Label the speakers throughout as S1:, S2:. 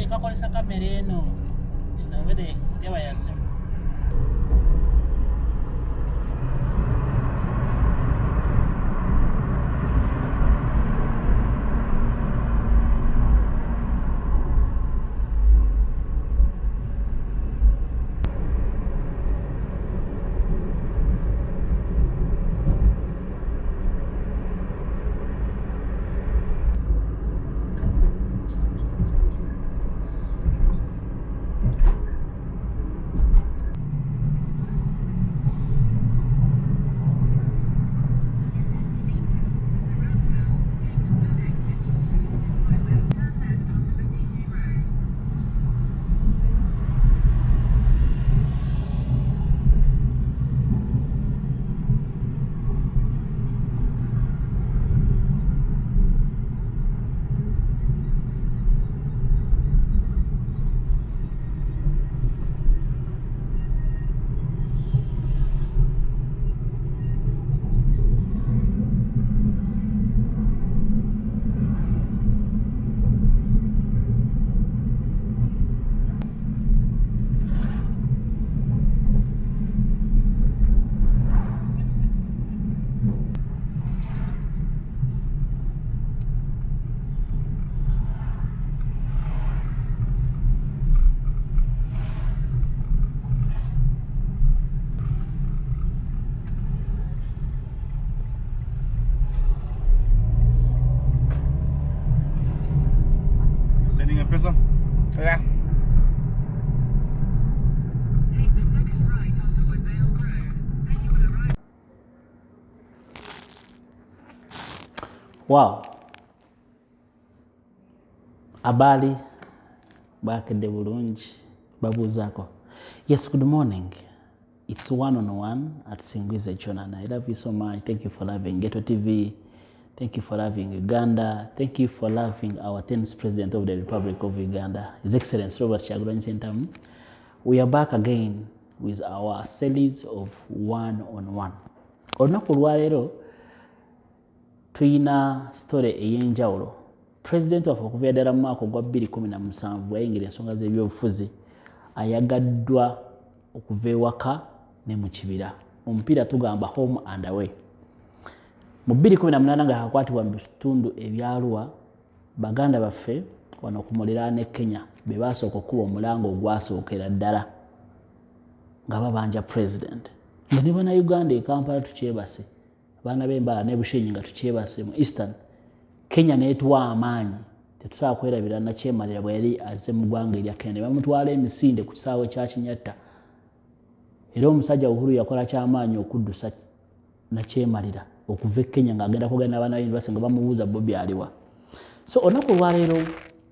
S1: kakolesa kamera eno nabere teba yasimu.
S2: Pesa?
S3: Yeah.
S4: Take the second right onto Woodvale Grove. Then you will arrive.
S1: Wow. Abali bakedde bulungi babuuzaako. Yes, good morning. It's one-on-one at Singwize Jonan. I love you so much. Thank you for loving Ghetto TV. Thank you for loving Uganda. Thank you for loving our 10th President of the Republic of Uganda, His Excellency Robert Kyagulanyi Ssentamu. We are back again with our series of one-on-one. Olunaku lwaleero tuyina story ey'enjawulo. President waffe okuva ddala mu mwaka ogwa 2017 yayingira ensonga z'ebyobufuzi ayagaddwa okuva ewaka ne mu kibira. Omupiira tugamba home and away. Mu 2018 nga yakwatibwa mu bitundu ebyalwa baganda baffe wano ku muliraane Kenya be baasooka okuba omulango ogwasookera ddala nga babanja president. Nga ne bannayuganda e Kampala tukyebase, abaana b'embala ne Bushenyi nga tukyebase mu Eastern Kenya n'etuwa amaanyi tetusobola kwerabira nakyemalira bwe yali azze mu ggwanga erya Kenya. Ne bamutwala emisinde ku kisaawe kya Kinyatta. Era omusajja Uhuru yakola ky'amaanyi okuddusa nakyemalira okuva e Kenya ng'agenda kugenda n'abaana b'university nga bamubuuza Bobi aliwa. So olunaku lwaleero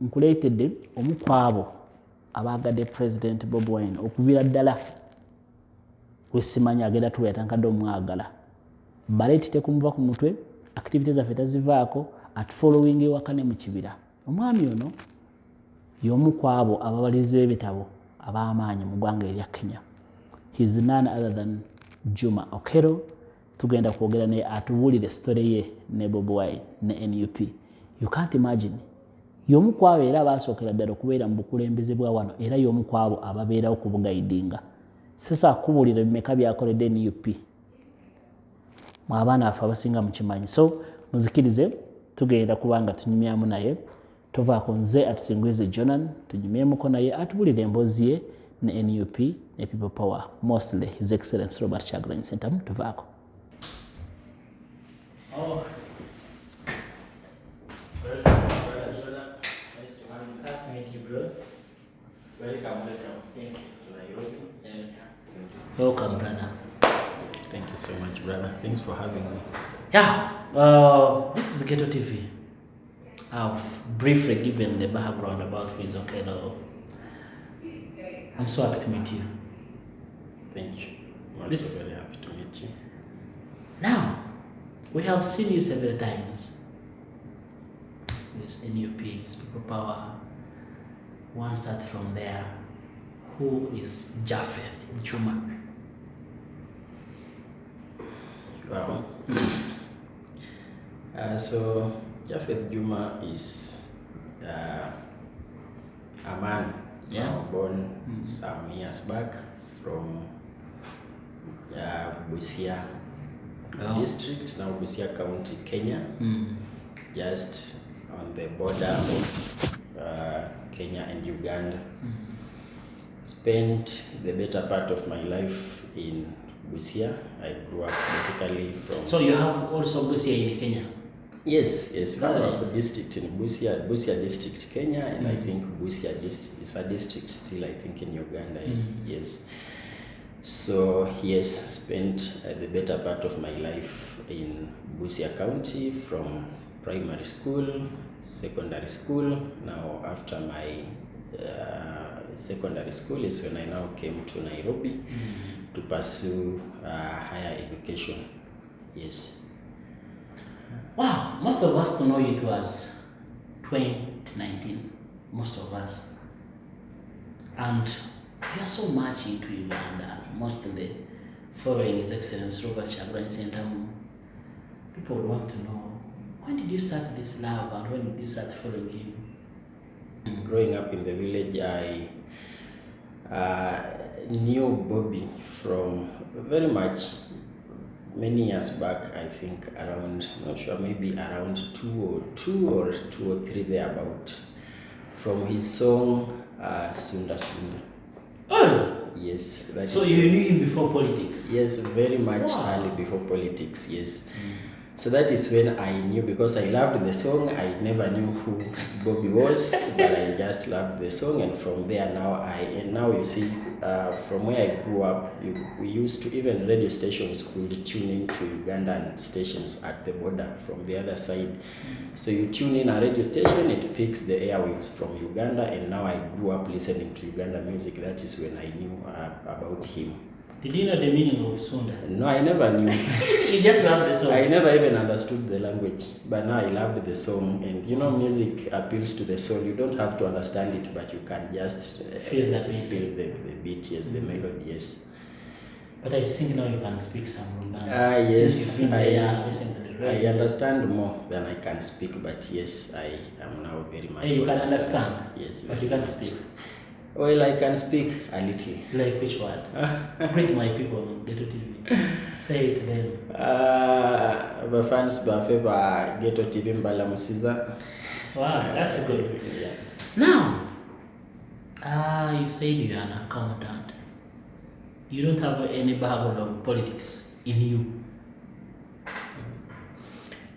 S1: nkuleetedde omu ku abo abaagadde President Bobi Wine okuviira ddala wesimanyi agenda tuwa yatankadde omwagala. Baleeti tekumuva ku mutwe, activities zaffe tazivaako, at following ewaka ne mu kibira. Omwami ono y'omu ku abo ababaliriza ebitabo ab'amaanyi mu ggwanga erya Kenya. He is none other than Juma Okero. Tugenda kwogera naye atubuulire story ye ne Bobi Wine ne NUP. You can't imagine. Y'omu ku abo era baasookera ddala okubeera mu bukulembeze bwa wano era y'omu ku abo ababeerawo ku bugayidinga. Sasa akubuulira bimeka byakoledde NUP. Mu abaana baffe abasinga mukimanyi. So muzikirize tugenda kubanga tunyumyamu naye. Tovaako nze atusinguize Jonan tunyumyemuko naye atubuulire emboozi ye ne NUP ne People Power. Mostly His Excellency Robert Kyagulanyi Ssentamu. Tovaako. Oh. Nice to meet you, bro. Welcome. Thank you. Welcome, brother.
S2: Thank you so much, brother. Thanks for having me.
S1: Yeah, this is Ghetto TV. I've briefly given the background about who is Okelo. I'm so happy to meet you.
S2: Thank you. I'm also very happy to meet you.
S1: Now, we have seen you several times. With NUP, with People Power. One start from there. Who is Japheth Juma?
S2: Wow. So Japheth Juma is a man,
S1: Yeah.
S2: born some years back from Busia district, now Busia County, Kenya, just on the border of Kenya and Uganda. Spent the better part of my life in Busia. I grew up basically from...
S1: So you have also Busia in Kenya?
S2: Yes, we have
S1: Right.
S2: a district in Busia district, Kenya, and I think Busia is a district still, I think, in Uganda, yes. So, yes, spent the better part of my life in Busia County from primary school, secondary school. Now, after my secondary school is when I now came to Nairobi to pursue higher education, yes.
S1: Wow, most of us to know it was 2019, most of us. And we are so much into Uganda, mostly following His Excellency Robert Chagulanyi Ssentamu. People want to know, when did you start this love and when did you start following him?
S2: Growing up in the village, I knew Bobi from very much many years back. I think around, not sure, maybe around two or three thereabout, from his song Sunda Sunda.
S1: Oh!
S2: Yes. That
S1: So
S2: is
S1: you knew him before politics?
S2: Yes, very much
S1: Wow.
S2: early before politics, yes. So that is when I knew, because I loved the song. I never knew who Bobi was, but I just loved the song, and from there now you see, from where I grew up, we used to, even radio stations could tune in to Ugandan stations at the border from the other side. So you tune in a radio station, it picks the airwaves from Uganda, and now I grew up listening to Uganda music. That is when I knew about him.
S1: Did you know the meaning of Sunda?
S2: No, I never knew.
S1: You just loved the song?
S2: I never even understood the language, but now I loved the song. And you know, music appeals to the soul. You don't have to understand it, but you can just
S1: Feel the beat.
S2: Feel the beat, yes, the melody, yes.
S1: But I think now you can speak some Luganda.
S2: Yes,
S1: Since you've been there, listen to the
S2: I
S1: radio.
S2: understand more than I can speak, but yes, I am now very much...
S1: Hey, you can
S2: understand.
S1: understand,
S2: Yes,
S1: but
S2: very
S1: you can't
S2: much.
S1: speak.
S2: Well, I can speak a little.
S1: Like which word? Greet my people on Ghetto TV. Say it to them.
S2: Bafans bafe ba Ghetto TV mbala musiza.
S1: Wow, that's good.
S2: Yeah.
S1: Now, you said you are an accountant. You don't have any background of politics in you.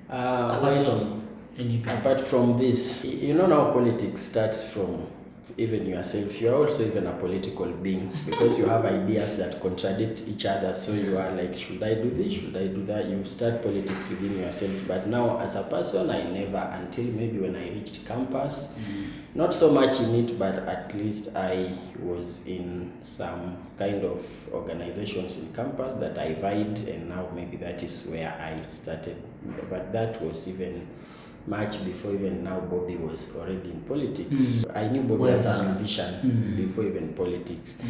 S1: Apart
S2: from this, you know, now politics starts from even yourself. You are also even a political being, because you have ideas that contradict each other. So you are like, should I do this? Should I do that? You start politics within yourself. But now as a person, I never, until maybe when I reached campus, not so much in it, but at least I was in some kind of organizations in campus that I vibed, and now maybe that is where I started. But that was even much before even now Bobi was already in politics. I knew Bobi as a musician before even politics.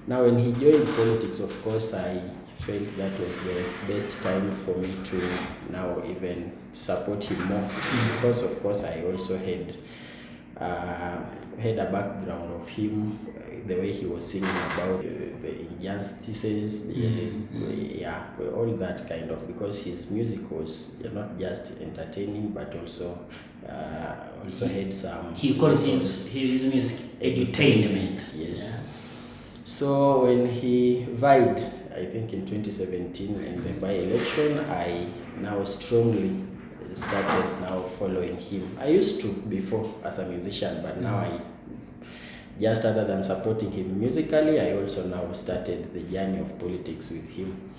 S2: Now when he joined politics, of course, I felt that was the best time for me to now even support him more, because of course I also had a background of him, the way he was singing about the injustices, all that kind of, because his music was not just entertaining, but also had some...
S1: He calls his music edutainment.
S2: Yes.
S1: Yeah.
S2: So when he vied, I think in 2017 in the by-election, I now strongly started now following him. I used to before as a musician, but now I just, other than supporting him musically, I also now started the journey of politics with him.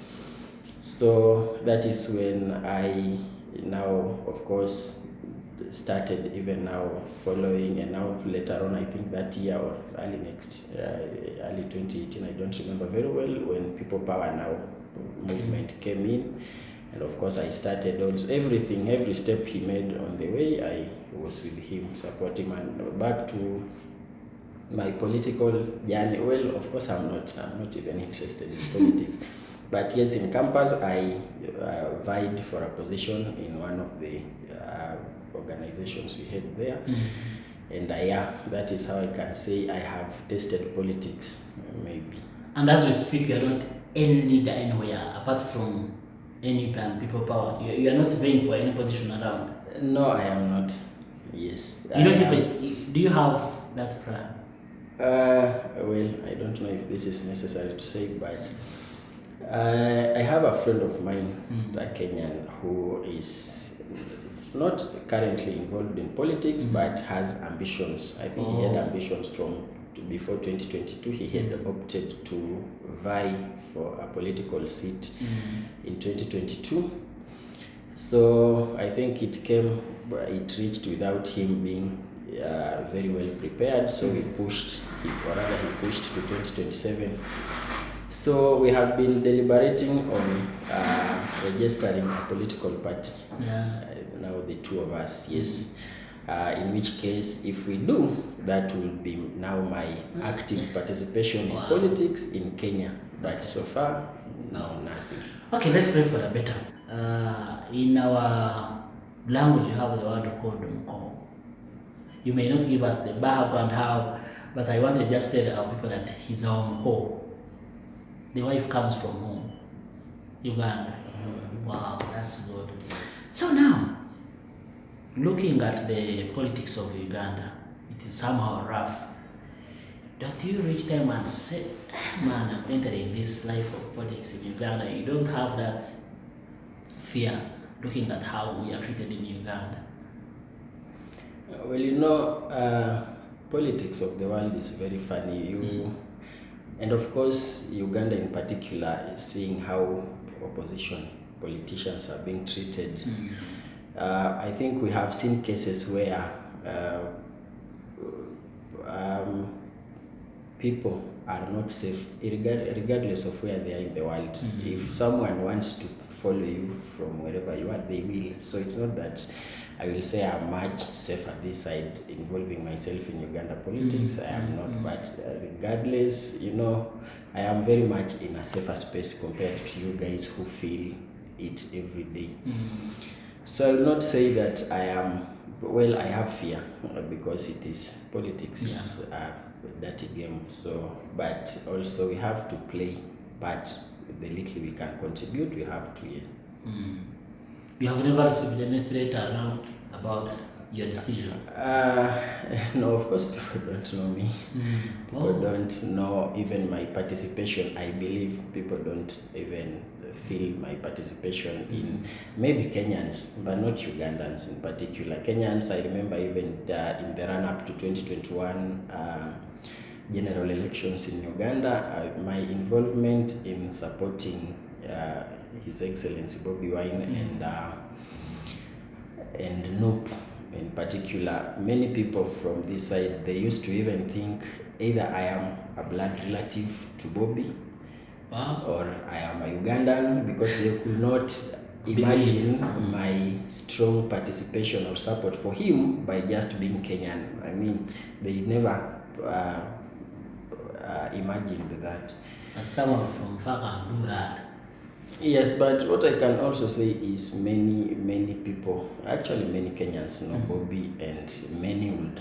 S2: So that is when I now, of course, started even now following, and now later on, I think that year or early 2018, I don't remember very well, when People Power Now movement came in. And of course, I started also everything, every step he made on the way, I was with him, supporting him. And back to my political journey. Well, of course, I'm not even interested in politics. But yes, in campus, I vied for a position in one of the organizations we had there. And yeah, that is how I can say I have tasted politics, maybe.
S1: And as we speak, you are not any leader anywhere apart from any people power. You are not vying for any position around.
S2: No, I am not. Yes.
S1: You don't
S2: I am.
S1: even. Do you have that plan?
S2: Well, I don't know if this is necessary to say, but I have a friend of mine, a Kenyan, who is not currently involved in politics, but has ambitions. I think he had ambitions from before 2022. He had opted to vie for a political seat in 2022. So I think it reached without him being very well prepared. So he pushed to 2027. So we have been deliberating on registering a political party.
S1: Yeah.
S2: Now the two of us, yes. In which case, if we do, that will be now my active participation in politics in Kenya. But so far, no, nothing.
S1: Okay, let's pray for the better. In our language, you have the word called mko. You may not give us the background how, but I want to just tell our people that he's our mko. The wife comes from home, Uganda. Wow, that's good. So now, looking at the politics of Uganda, it is somehow rough. Don't you reach time and say, man, I'm entering this life of politics in Uganda? You don't have that fear looking at how we are treated in Uganda.
S2: Well, politics of the world is very funny. And of course, Uganda in particular is seeing how opposition politicians are being treated. I think we have seen cases where people are not safe regardless of where they are in the world. If someone wants to follow you from wherever you are, they will. So it's not that I will say I'm much safer this side involving myself in Uganda politics. I am not, but regardless, I am very much in a safer space compared to you guys who feel it every day. So I will not say that I am, well, I have fear because it is politics, is a dirty game. So, but also we have to play, but the little we can contribute, we have to.
S1: You have never received any threat around about your decision?
S2: No, of course, people don't know me. People don't know even my participation. I believe people don't even feel my participation in maybe Kenyans, but not Ugandans in particular. Kenyans, I remember even in the run-up to 2021 general elections in Uganda, my involvement in supporting His Excellency Bobi and NUP in particular, many people from this side, they used to even think either I am a blood relative to Bobi or I am a Ugandan, because they could not imagine my strong participation or support for him by just being Kenyan. I mean, they never imagined that.
S1: And someone from far can do that.
S2: Yes, but what I can also say is many people, actually many Kenyans know Bobi, and many would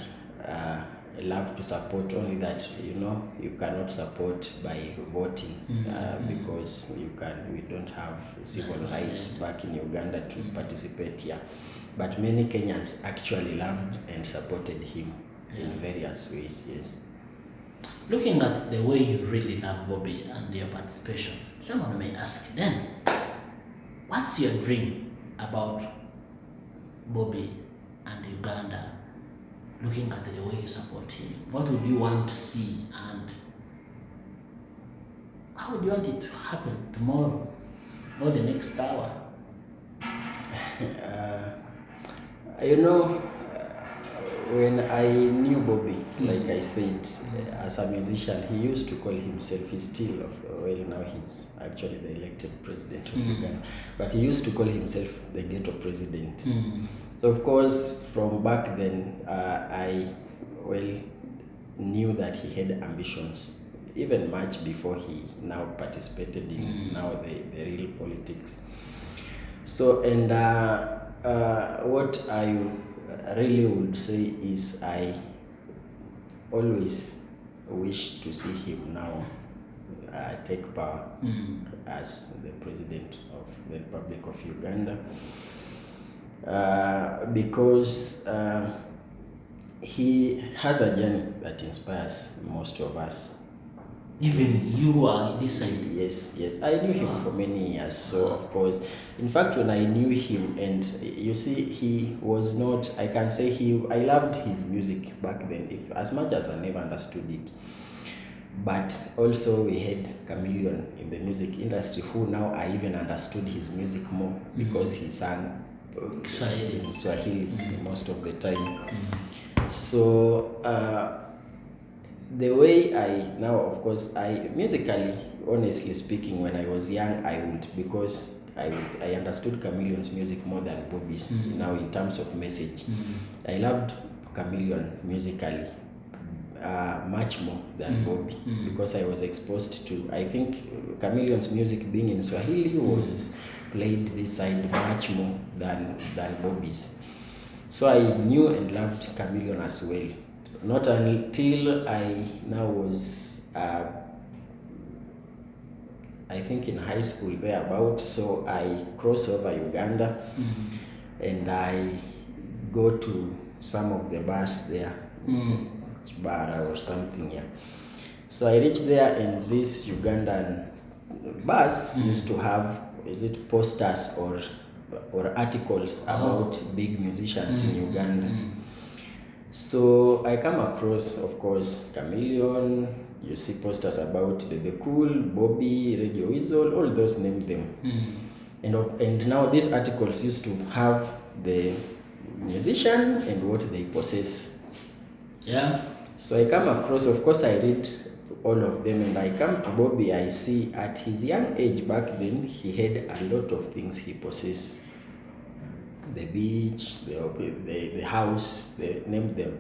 S2: love to support, only that you cannot support by voting because we don't have civil rights back in Uganda to participate here. But many Kenyans actually loved and supported him in various ways. Yes.
S1: Looking at the way you really love Bobi and your participation, someone may ask then, what's your dream about Bobi and Uganda? Looking at the way you support him, what would you want to see, and how would you want it to happen tomorrow or the next hour?
S2: When I knew Bobi, like I said, as a musician, he used to call himself, he's still, now he's actually the elected president of Uganda, but he used to call himself the ghetto president. So of course, from back then, I knew that he had ambitions, even much before he now participated in now the real politics. So, and what I really would say is I always wish to see him now take power as the president of the Republic of Uganda, because he has a journey that inspires most of us.
S1: Even you are this side.
S2: Yes, I knew him for many years, so of course, in fact, when I knew him, and you see, he was not, I can say I loved his music back then, as much as I never understood it. But also we had Chameleon in the music industry, who now I even understood his music more, because he sang in Swahili most of the time. So the way now, of course, musically, honestly speaking, when I was young, because I understood Chameleon's music more than Bobi's. Now, in terms of message, I loved Chameleon musically much more than Bobi, because I was exposed to, I think Chameleon's music being in Swahili was played this side much more than Bobi's. So I knew and loved Chameleon as well. Not until I now was, I think in high school thereabout, so I cross over Uganda, and I go to some of the bars there, bar or something, yeah. So I reached there, and this Ugandan bars used to have, posters or articles about big musicians in Uganda. So I come across, of course, Chameleon. You see posters about Bebe Cool, Bobi, Radio Weasel, all those, name them. And now these articles used to have the musician and what they possess.
S1: Yeah.
S2: So I come across, of course, I read all of them, and I come to Bobi. I see at his young age back then, he had a lot of things he possessed. The beach, the house, name them.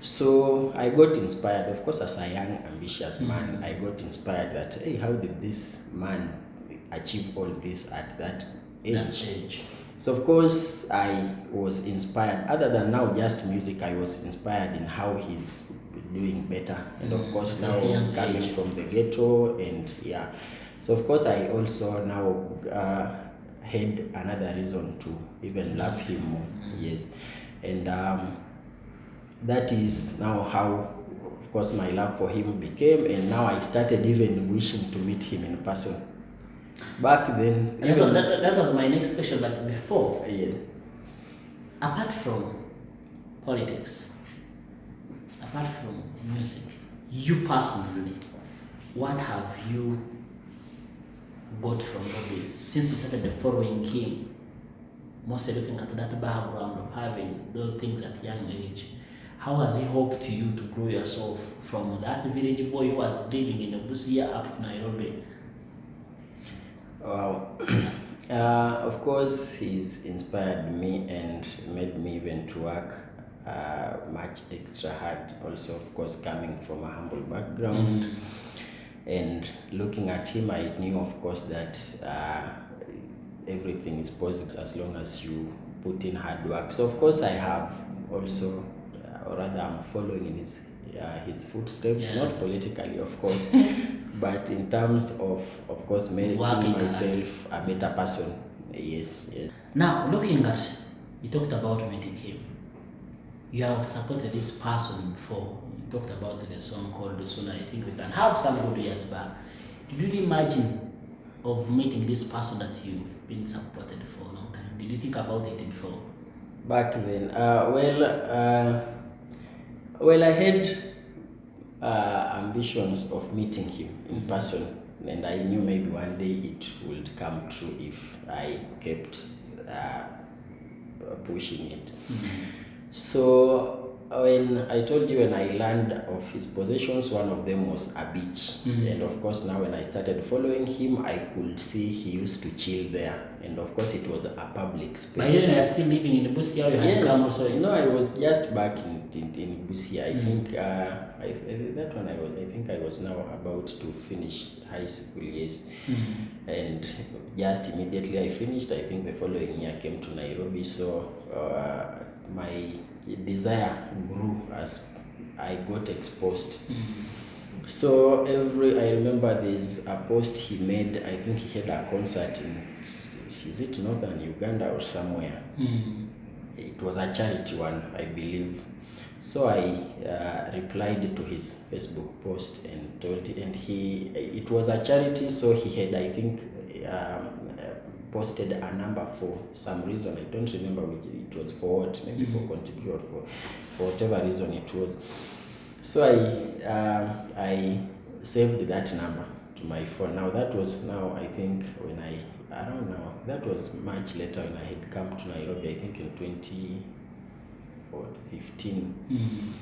S2: So I got inspired, of course, as a young, ambitious man. I got inspired that, hey, how did this man achieve all this at that age? So of course, I was inspired. Other than now just music, I was inspired in how he's doing better. And of course, now coming from the ghetto, and yeah. So of course, I also now had another reason to even love him more. Yes. And that is now how, of course, my love for him became, and now I started even wishing to meet him in person. Back then,
S1: that was my next question, but before, apart from politics, apart from music, you personally, what have you got from Bobi since you started following him? Mostly looking at that background of having those things at young age. How has he helped you to grow yourself from that village boy who was living in Busia up to Nairobi?
S2: Wow. Of course, he's inspired me and made me even to work much extra hard. Also, of course, coming from a humble background. And looking at him, I knew, of course, that everything is possible as long as you put in hard work. So, of course, I have also, or rather, I'm following in his footsteps, not politically, of course, but in terms of course, making myself a better person. Yes.
S1: Now, looking at, you talked about meeting him. You have supported this person before. You talked about the song called The Sooner. I think we can have some good years back. Did you imagine of meeting this person that you've been supported for a long time? Did you think about it before?
S2: Back then, well, I had ambitions of meeting him in person, and I knew maybe one day it would come true if I kept pushing it. So when I told you, when I learned of his possessions, one of them was a beach. And of course, now when I started following him, I could see he used to chill there. And of course, it was a public space.
S1: But you are still living in Busia?
S2: Yes. Come also? No, I was just back in Busia. I think that one I think I was now about to finish high school, yes. And just immediately I finished, I think the following year I came to Nairobi. So my desire grew as I got exposed. So I remember there's a post he made. I think he had a concert in, is it northern Uganda or somewhere? It was a charity one, I believe. So I replied to his Facebook post and told, and it was a charity, so he had, I think, posted a number for some reason. I don't remember which it was for, what, maybe for contribute or for whatever reason it was. So I saved that number to my phone. Now that was, I think when I don't know, that was much later when I had come to Nairobi, I think in 2015.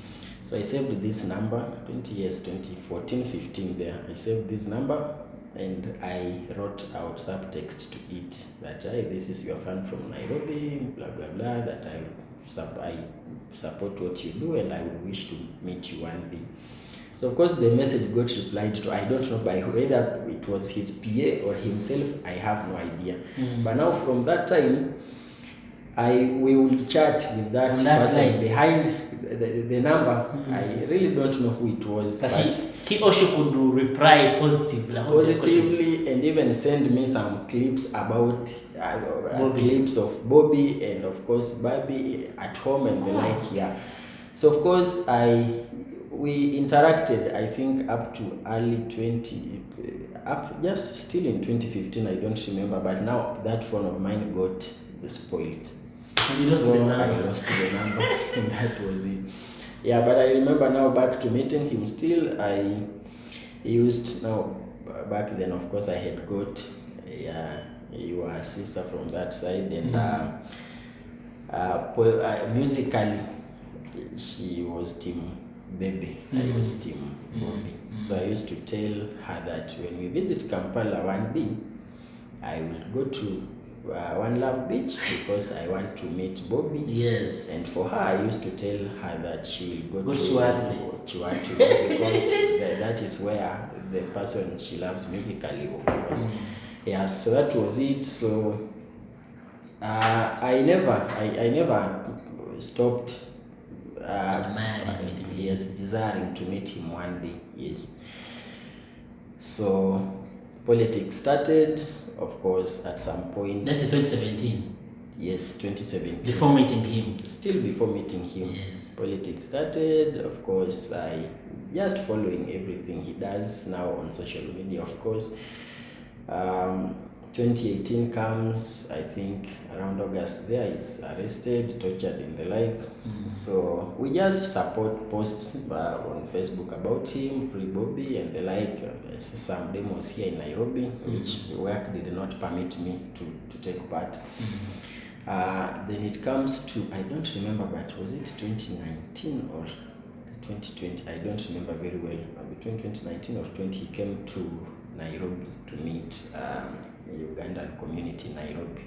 S2: So I saved this number, 2014, 15 there. I saved this number and I wrote out subtext to it that, hey, this is your fan from Nairobi, blah, blah, blah, that I support what you do and I would wish to meet you one day. So of course the message got replied to, I don't know by whether it was his PA or himself, I have no idea. But now from that time, we would chat with that person line behind the number. I really don't know who it was.
S1: But he or she could reply positively
S2: and even send me some clips about clips of Bobi and of course Bobi at home and the like. Yeah. So of course we interacted, I think up to early 20, just still in 2015, I don't remember, but now that phone of mine got spoiled. So I lost the number and that was it. Yeah, but I remember now back to meeting him still. I used, now back then of course I had got your sister from that side, and musically she was team Baby, I was team Bobi. So I used to tell her that when we visit Kampala one day, I will go to One Love Beach because I want to meet Bobi.
S1: Yes.
S2: And for her, I used to tell her that she will go to Chiwatu because that is where the person she loves musically was. Yeah, so that was it. So I never stopped desiring to meet him one day. Yes. So politics started, of course, at some point.
S1: That's 2017.
S2: Yes, 2017.
S1: Before meeting him.
S2: Still before meeting him.
S1: Yes.
S2: Politics started, of course. I just following everything he does now on social media, of course. 2018 comes, I think around August there, is arrested, tortured and the like. So we just support posts on Facebook about him, Free Bobi and the like. Some demos here in Nairobi, which work did not permit me to take part. Then it comes to, I don't remember, but was it 2019 or 2020? I don't remember very well. Between 2019 or 20, he came to Nairobi to meet Ugandan community in Nairobi.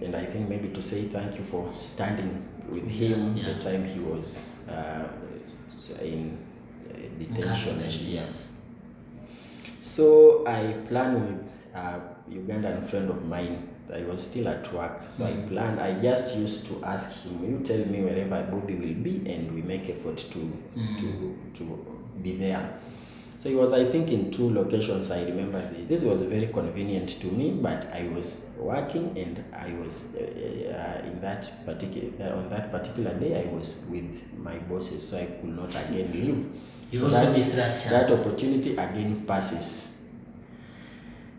S2: And I think maybe to say thank you for standing with him the time he was in detention.
S1: Yes.
S2: So I planned with a Ugandan friend of mine. I was still at work, so I just used to ask him, you tell me wherever Bobi will be and we make effort to be there. So he was, I think, in 2 locations. I remember this was very convenient to me, but I was working and I was on that particular day I was with my bosses, so I could not again leave.
S1: You
S2: so
S1: also missed that chance.
S2: That opportunity again passes.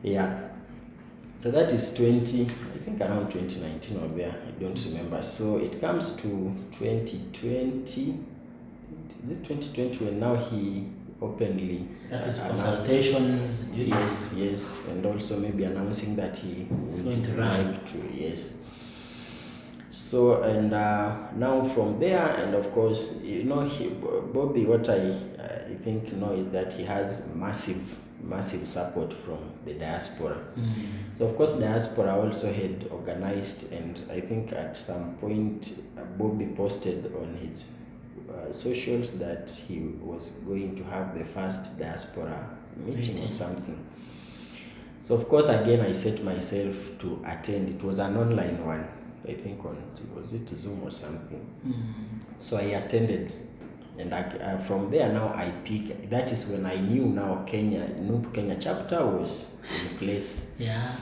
S2: Yeah. So that is I think around 2019 or there, I don't remember. So it comes to 2020. Is it 2020 when now he openly
S1: consultations?
S2: Yes, and also maybe announcing that he
S1: is going to run.
S2: Yes. So and now from there, and of course, Bobi, what I think is that he has massive support from the diaspora. So of course diaspora also had organized, and I think at some point Bobi posted on his socials that he was going to have the first diaspora meeting or something. So of course again I set myself to attend. It was an online one. I think was it Zoom or something. So I attended, and from there now I pick. That is when I knew now NUP Kenya chapter was in place.
S1: Yeah.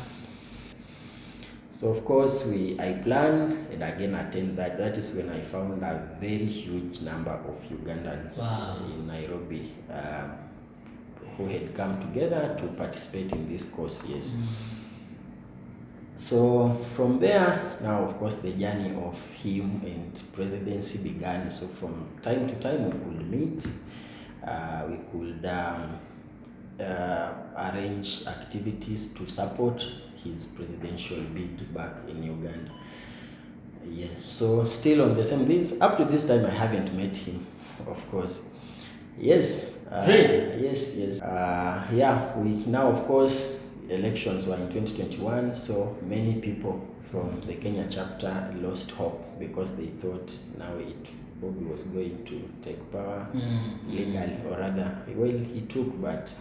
S2: So of course I planned and again attend that. That is when I found a very huge number of Ugandans in Nairobi who had come together to participate in this course. Yes. So from there, now of course the journey of him and presidency began. So from time to time we could meet, we could arrange activities to support his presidential bid back in Uganda. Yes, so still on the same, up to this time I haven't met him, of course. Yes.
S1: Really?
S2: Yes. Yeah, we now of course elections were in 2021, so many people from the Kenya chapter lost hope because they thought now Bobi was going to take power legally, or rather, well, he took, but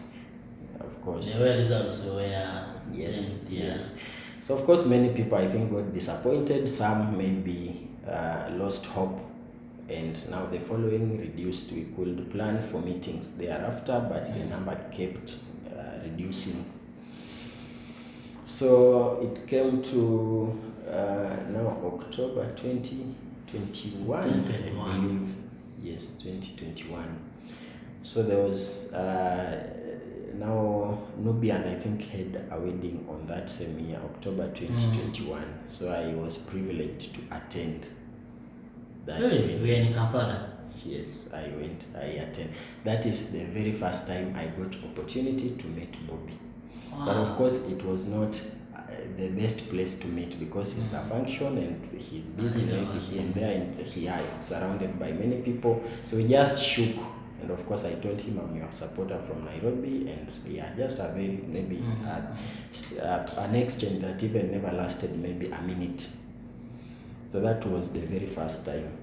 S2: of course
S1: the results were
S2: yes. So of course many people I think got disappointed, some maybe lost hope, and now the following reduced. We could plan for meetings thereafter, but the number kept reducing. So it came to now October 2021, I believe. Yes, 2021. So there was now Nubian, I think, had a wedding on that same year, October 2021. So I was privileged to attend that wedding.
S1: We are in Kampala.
S2: Yes, I attended. That is the very first time I got opportunity to meet Bobi. But of course, it was not the best place to meet because it's a function and he's busy maybe here and there, and he is surrounded by many people. So we just shook, and of course I told him I'm your supporter from Nairobi, and just a very maybe an exchange that even never lasted maybe a minute. So that was the very first time.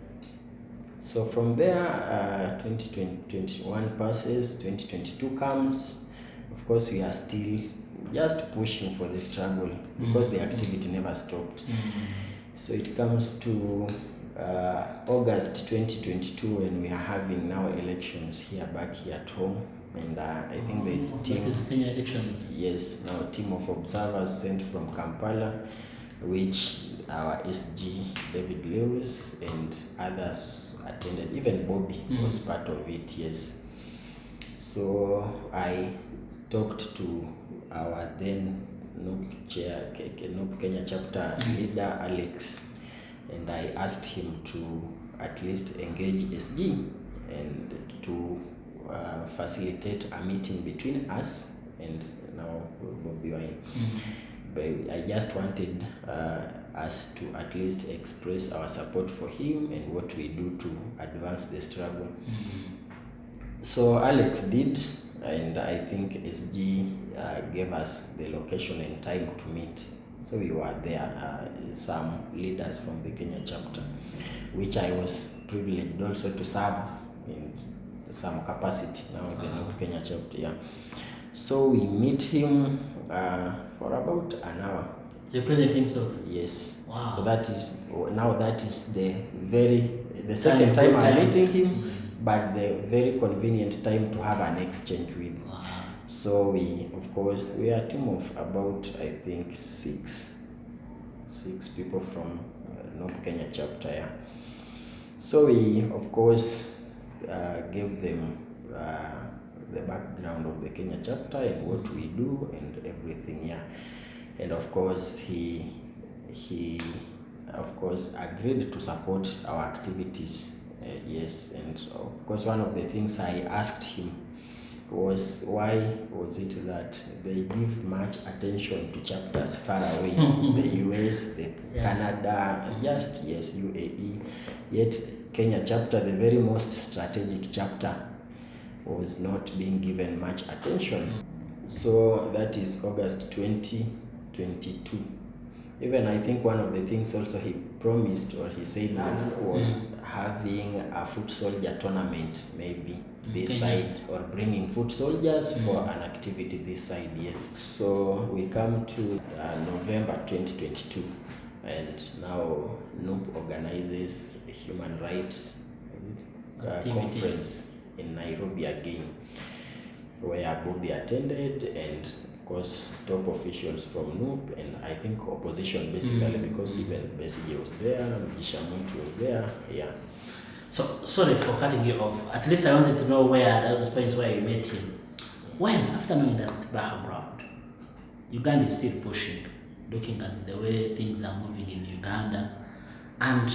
S2: So from there, 2021 passes, 2022 comes. Of course, we are still just pushing for the struggle because the activity never stopped. So it comes to August 2022 when we are having now elections back here at home, and I think there is
S1: Kenya elections.
S2: Yes, now a team of observers sent from Kampala, which our SG David Lewis and others attended. Even Bobi was part of it. Yes. So I talked to our then NUP Kenya chapter leader Alex, and I asked him to at least engage SG and to facilitate a meeting between us and now Bobi Wine. But I just wanted us to at least express our support for him and what we do to advance the struggle. So Alex did, and I think SG gave us the location and time to meet. So we were there, some leaders from the Kenya chapter, which I was privileged also to serve in some capacity now in the NUP Kenya chapter. Yeah. So we meet him for about an hour.
S1: The president himself?
S2: Yes.
S1: Wow.
S2: So that is the second time I'm meeting him, but the very convenient time to have an exchange with.
S1: Wow.
S2: So we are a team of about, I think, six people from NUP Kenya chapter. Yeah. So we, of course, gave them the background of the Kenya chapter and what we do and everything. Yeah. And of course, he of course agreed to support our activities. Yes, and of course one of the things I asked him was why was it that they give much attention to chapters far away, the US, the Canada, UAE, yet Kenya chapter, the very most strategic chapter, was not being given much attention. So that is August 2022. Even I think one of the things also he promised or he said was having a foot soldier tournament maybe this side, or bringing foot soldiers for an activity this side. Yes. So we come to November 2022. and now NUP organizes a human rights conference in Nairobi again, where Bobi attended, and of course top officials from NUP and I think opposition basically, because even Besigye was there, Gishamuntu was there, yeah.
S1: So, sorry for cutting you off. At least I wanted to know where those points where you met him. When, after knowing that background, Uganda is still pushing, looking at the way things are moving in Uganda, and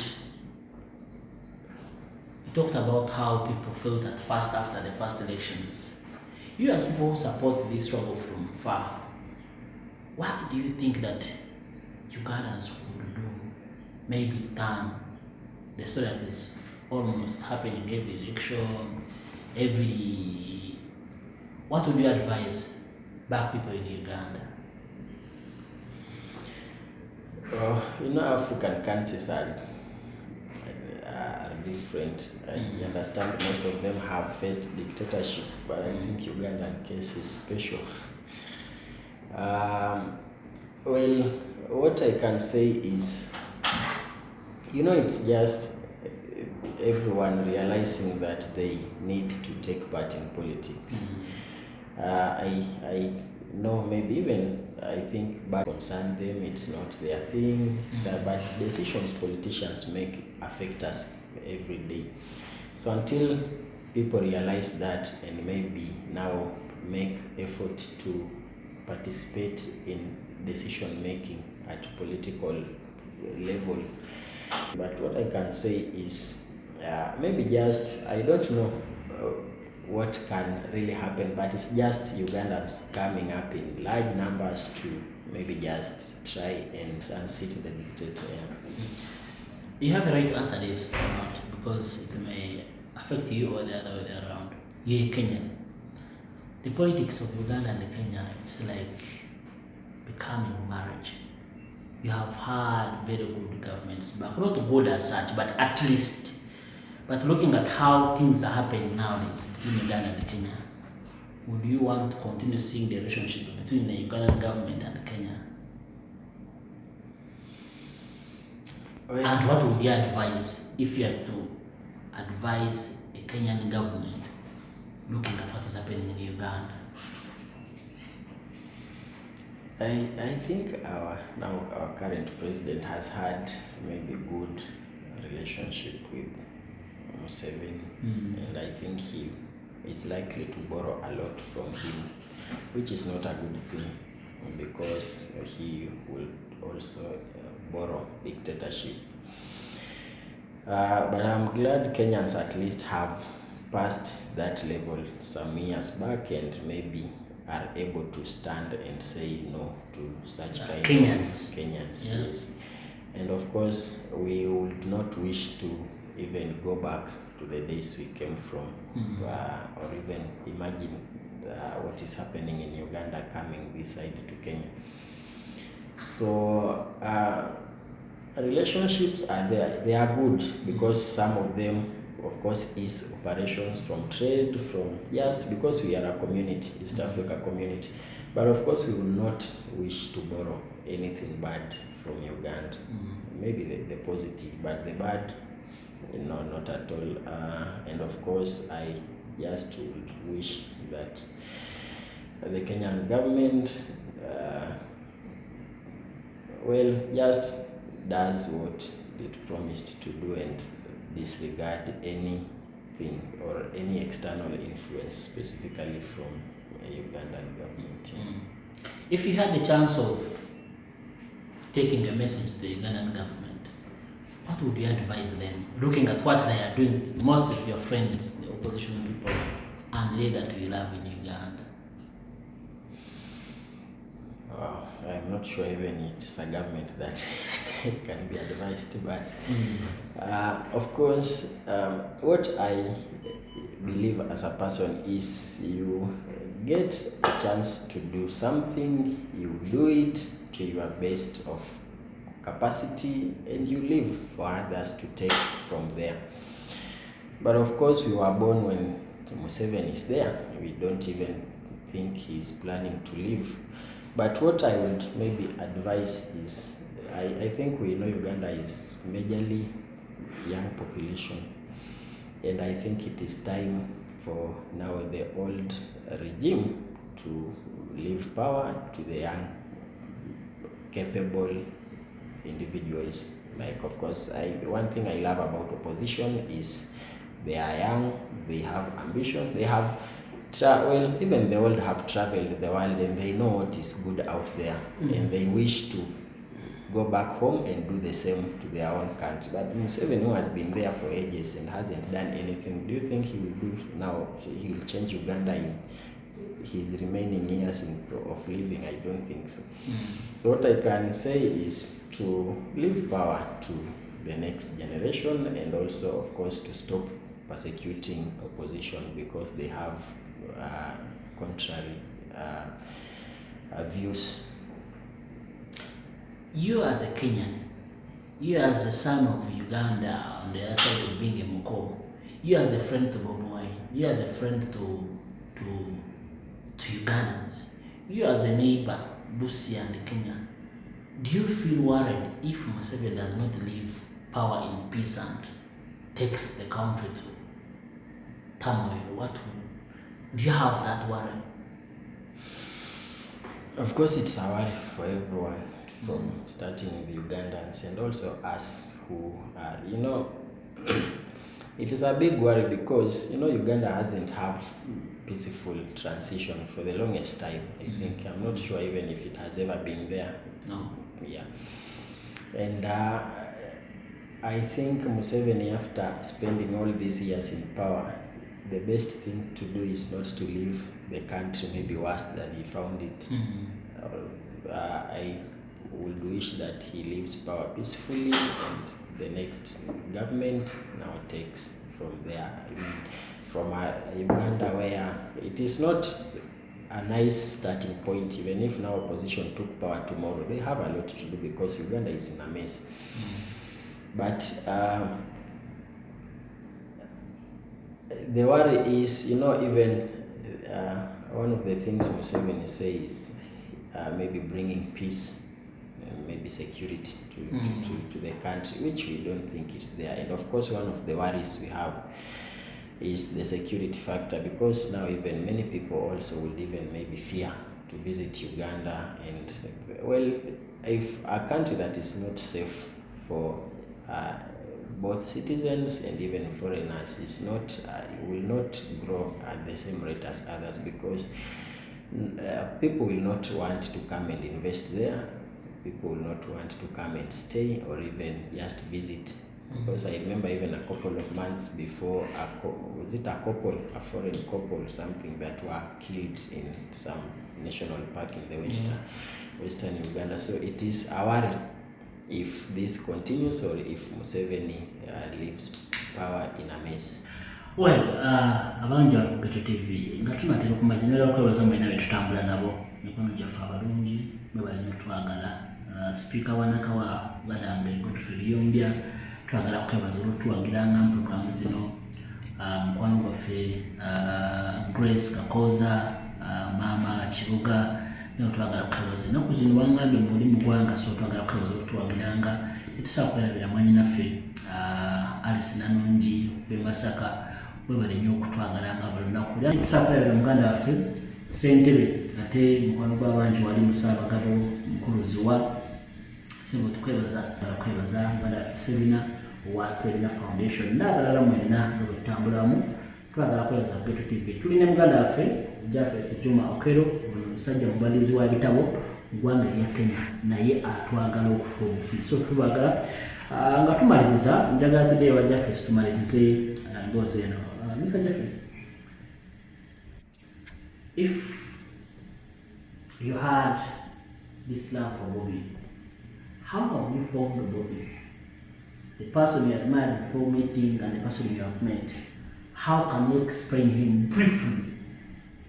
S1: you talked about how people felt at first after the first elections. You as people who support this struggle from far, what do you think that Ugandans could do? Maybe turn the story that is almost happening every election, what would you advise black people in Uganda?
S2: African countries are different. I understand most of them have faced dictatorship, but I think Ugandan case is special. Well, what I can say is, it's just everyone realizing that they need to take part in politics. I know maybe even I think back concern them, it's not their thing, but decisions politicians make affect us every day. So until people realize that and maybe now make effort to participate in decision making at political level. But what I can say is maybe just, I don't know what can really happen, but it's just Ugandans coming up in large numbers to maybe just try and unseat the dictator.
S1: You have a right to answer this or not, because it may affect you or the other way around. You're Kenyan. The politics of Uganda and Kenya, it's like becoming marriage. You have had very good governments, but not good as such, but at least. But looking at how things are happening nowadays between Uganda and Kenya, would you want to continue seeing the relationship between the Ugandan government and Kenya?
S2: Well,
S1: and what would you advise if you had to advise a Kenyan government looking at what is happening in Uganda?
S2: I think our current president has had maybe good relationship with Museveni, and I think he is likely to borrow a lot from him, which is not a good thing, because he will also borrow dictatorship. But I'm glad Kenyans at least have passed that level some years back and maybe are able to stand and say no to such kind
S1: Kenyans.
S2: of Kenyans, yes. And of course, we would not wish to even go back to the days we came from, or even imagine what is happening in Uganda coming this side to Kenya. So relationships are there. They are good because some of them, of course, is operations from trade, from just because we are a community, East Africa community. But of course, we will not wish to borrow anything bad from Uganda. Maybe the positive, but the bad, no, not at all. And of course, I just would wish that the Kenyan government, just does what it promised to do and disregard anything or any external influence, specifically from a Ugandan government.
S1: If you had the chance of taking a message to the Ugandan government, what would you advise them, looking at what they are doing, most of your friends, the opposition people, and they that we love in Uganda?
S2: I'm not sure even it's a government that can be advised, but of course, what I believe as a person is you get a chance to do something, you do it to your best of capacity, and you leave for others to take from there. But of course, we were born when Museveni is there. We don't even think he's planning to leave. But what I would maybe advise is I think we know Uganda is majorly young population, and I think it is time for now the old regime to leave power to the young, capable individuals. Like, of course, one thing I love about opposition is they are young, they have ambition, they have even the old have traveled the world and they know what is good out there, and they wish to go back home and do the same to their own country. But Museveni, who has been there for ages and hasn't done anything, do you think he will do now? He will change Uganda in his remaining years of living? I don't think so. So what I can say is to leave power to the next generation, and also, of course, to stop persecuting opposition because they have contrary views.
S1: You as a Kenyan, you as a son of Uganda on the other side of being a Moko, you as a friend to Bobi, you as a friend to Ugandans, you as a neighbor, Busia and Kenya, do you feel worried if Museveni does not leave power in peace and takes the country to turmoil? Do you have that worry?
S2: Of course, it's a worry for everyone, from starting with Ugandans and also us who are, it is a big worry because, Uganda hasn't had peaceful transition for the longest time. I think, I'm not sure even if it has ever been there.
S1: No.
S2: Yeah. And I think Museveni, after spending all these years in power, the best thing to do is not to leave the country maybe worse than he found it. I would wish that he leaves power peacefully and the next government now takes from there. I mean, from Uganda, where it is not a nice starting point. Even if now opposition took power tomorrow, they have a lot to do because Uganda is in a mess. But the worry is, even one of the things Museveni says maybe bringing peace, maybe security to the country, which we don't think is there. And of course, one of the worries we have is the security factor, because now even many people also would even maybe fear to visit Uganda. And well, if a country that is not safe for both citizens and even foreigners is not, will not grow at the same rate as others, because people will not want to come and invest there. People will not want to come and stay or even just visit. Because I remember even a couple of months before, a foreign couple, something, that were killed in some national park in the western Uganda. So it is a worry if this continues or if Museveni leaves power in a mess.
S1: Well, abanja Geto TV nga tunatera okumazina era okwebaza mwena betutambula nabo mikono gyaffe abalungi bebali netwagala speaker wanakawa Gadambe Godfrey Yombya twagala kwebaza olwotuwagiranga mu programu zino, mukwano gwaffe Grace Kakoza, Mama Kibuga, niyo twagala kwebaza ennaku zino wangambye mu mulimu gwanga, so twagala kwebaza olwotuwagiranga netusobola kwerabira mwanyi naffe Alice Nanungi okuva e Masaka, webale nnyo okutwagalanga buli lunaku. Era tusobola kwerabira muganda waffe Ssentebe ate mukwano gw'abangi wali Musaabagabo Mukuluziwa, sebo tukwebaza bada Serena wa Serena Foundation n'abalala mwenna olutambulamu. Twagala kwebaza Geto TV. Tulina muganda waffe Jaffe Juma Okero, omusajja mubalizi wa bitabo mu ggwanga erya Kenya, naye atwagala okufa obufi. So tubagala nga tumaliriza, njagala tudde ewa Jaffe tumalirize mboozi eno. Mr. Jaffe, if you had this love for Bobi, how have you found Bobi? The person you admired before meeting and the person you have met. How can you explain him briefly?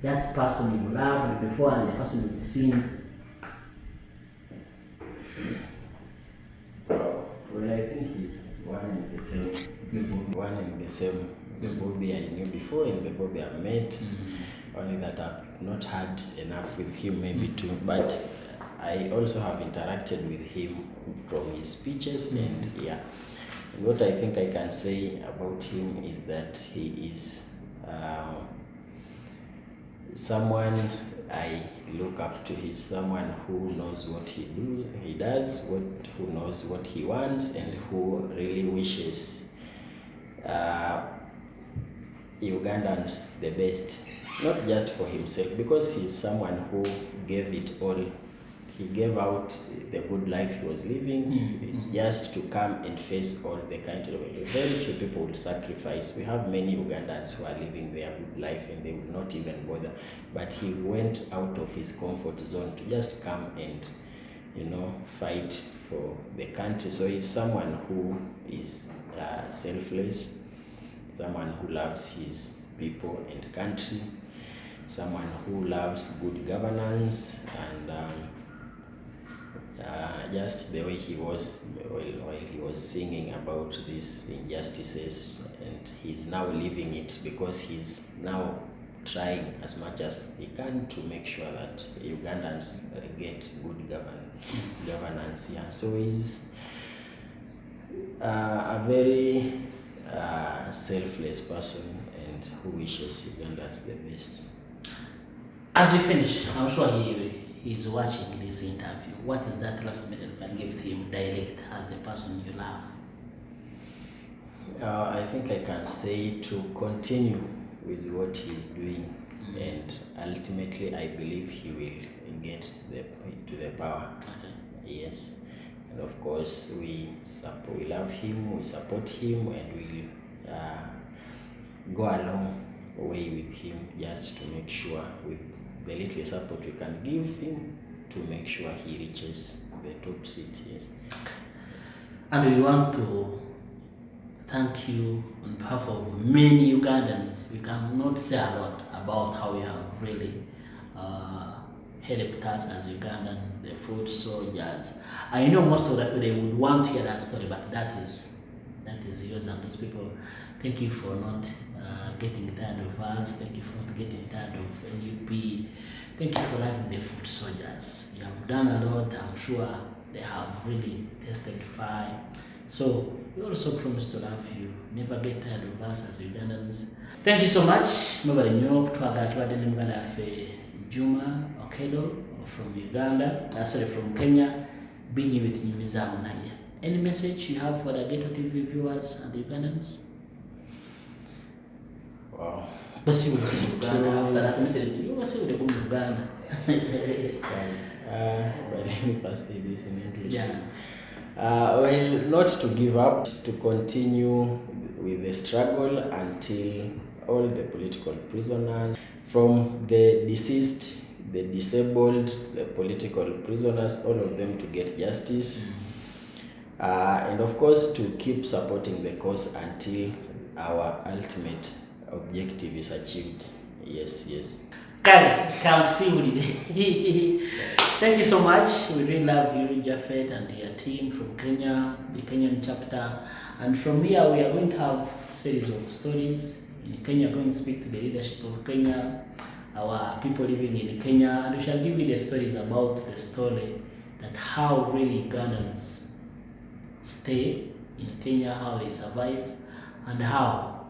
S1: That person you loved before and the person you've seen.
S2: Well, I think he's one and the same. One and the same. The Bobi I knew before and the Bobi I've met. Only that I've not had enough with him maybe too. But I also have interacted with him from his speeches, and yeah, and what I think I can say about him is that he is someone I look up to. He's someone who knows what he does, who knows what he wants, and who really wishes Ugandans the best, not just for himself, because he's someone who gave it all. He gave out the good life he was living just to come and face all the kind of very few people will sacrifice. We have many Ugandans who are living their good life and they will not even bother, but he went out of his comfort zone to just come and fight for the country. So he's someone who is selfless, someone who loves his people and country, someone who loves good governance, and just the way he was while he was singing about these injustices, and he's now living it because he's now trying as much as he can to make sure that Ugandans get good governance. Yeah, so he's a very selfless person and who wishes Ugandans the best.
S1: As we finish, I'm sure he's watching this interview. What is that last message you can give to him direct as the person you love?
S2: I think I can say to continue with what he's doing, and ultimately I believe he will get to the power. Okay. Yes, and of course we love him, we support him, and we go a long way with him just to make sure with the little support we can give him to make sure he reaches the top seat. Yes.
S1: And we want to thank you on behalf of many Ugandans. We cannot say a lot about how you have really helped us as Ugandans, the food soldiers. I know most of that they would want to hear that story, but that is yours and those people. Thank you for not getting tired of us. Thank you for not getting tired of NUP. Thank you for loving the food soldiers. You have done a lot. I'm sure they have really tested fire. So we also promise to love you. Never get tired of us as Ugandans. Thank you so much. Nobody knew Juma Okedo from Uganda. From Kenya. Being with Nyumizamu Naya. Any message you have for the Ghetto TV viewers and the Ugandans?
S2: Wow.
S1: But you will be Uganda after that message. You will say with Uganda.
S2: But let me first say this in English.
S1: Yeah.
S2: Well, not to give up, to continue with the struggle until all the political prisoners, from the deceased, the disabled, the political prisoners, all of them to get justice. And of course, to keep supporting the cause until our ultimate objective is achieved. Yes.
S1: Come see you. Thank you so much. We really love you, Japhet, and your team from Kenya, the Kenyan chapter. And from here, we are going to have a series of stories. In Kenya, going to speak to the leadership of Kenya, our people living in Kenya, and we shall give you the stories about the story that how really Ugandans stay in Kenya, how they survive, and how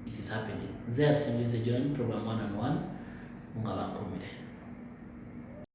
S1: it is happening. There is a journey program 1-on-1.